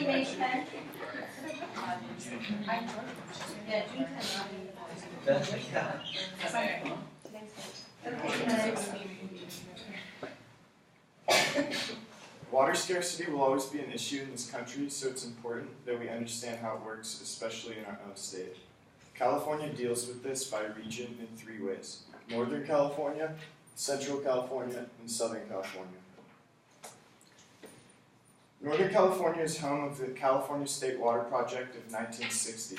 May 10th? Yeah, June 10th. Water scarcity will always be an issue in this country, so it's important that we understand how it works, especially in our own state. California deals with this by region in 3 ways: Northern California, Central California, and Southern California. Northern California is home of the California State Water Project of 1960.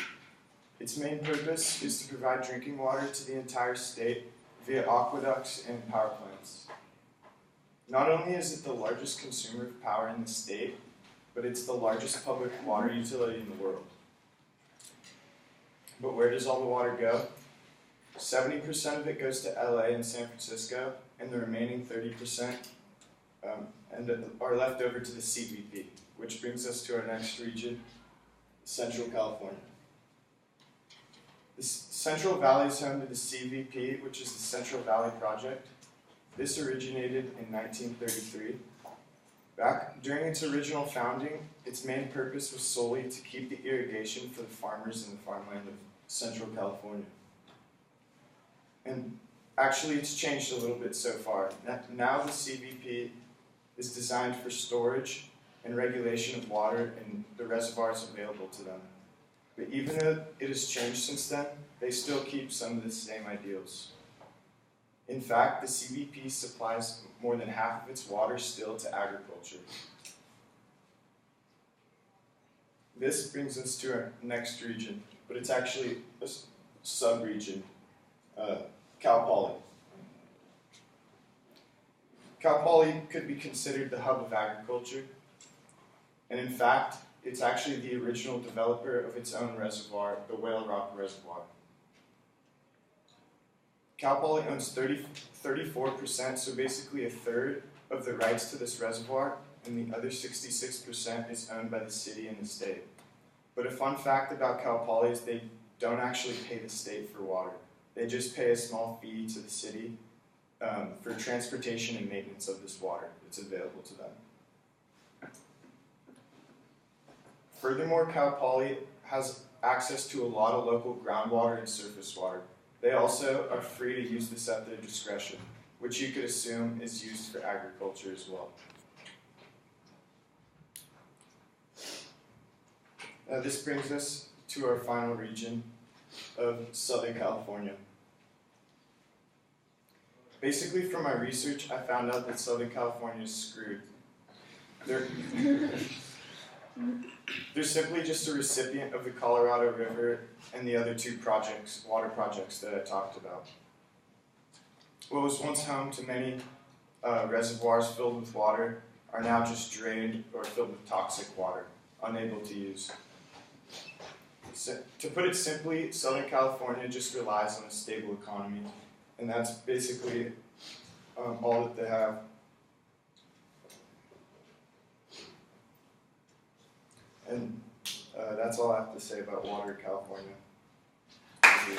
Its main purpose is to provide drinking water to the entire state via aqueducts and power plants. Not only is it the largest consumer of power in the state, but it's the largest public water utility in the world. But where does all the water go? 70% of it goes to LA and San Francisco, and the remaining 30% are left over to the CVP, which brings us to our next region, Central California. The Central Valley is home to the CVP, which is the Central Valley Project. This originated in 1933. Back during its original founding, its main purpose was solely to keep the irrigation for the farmers in the farmland of Central California. And actually, it's changed a little bit so far. Now the CVP is designed for storage and regulation of water in the reservoirs available to them. But even though it has changed since then, they still keep some of the same ideals. In fact, the CVP supplies more than half of its water still to agriculture. This brings us to our next region, but it's actually a sub-region, Cal Poly. Cal Poly could be considered the hub of agriculture, and in fact, it's actually the original developer of its own reservoir, the Whale Rock Reservoir. Cal Poly owns 34%, so basically a third of the rights to this reservoir, and the other 66% is owned by the city and the state. But a fun fact about Cal Poly is they don't actually pay the state for water. They just pay a small fee to the city for transportation and maintenance of this water that's available to them. Furthermore, Cal Poly has access to a lot of local groundwater and surface water. They also are free to use this at their discretion, which you could assume is used for agriculture as well. This brings us to our final region of Southern California. Basically, from my research, I found out that Southern California is screwed. They're simply just a recipient of the Colorado River and the other 2 water projects that I talked about. What was once home to many reservoirs filled with water are now just drained or filled with toxic water, unable to use. So, to put it simply, Southern California just relies on a stable economy, and that's basically all that they have. And that's all I have to say about water in California. Thank you.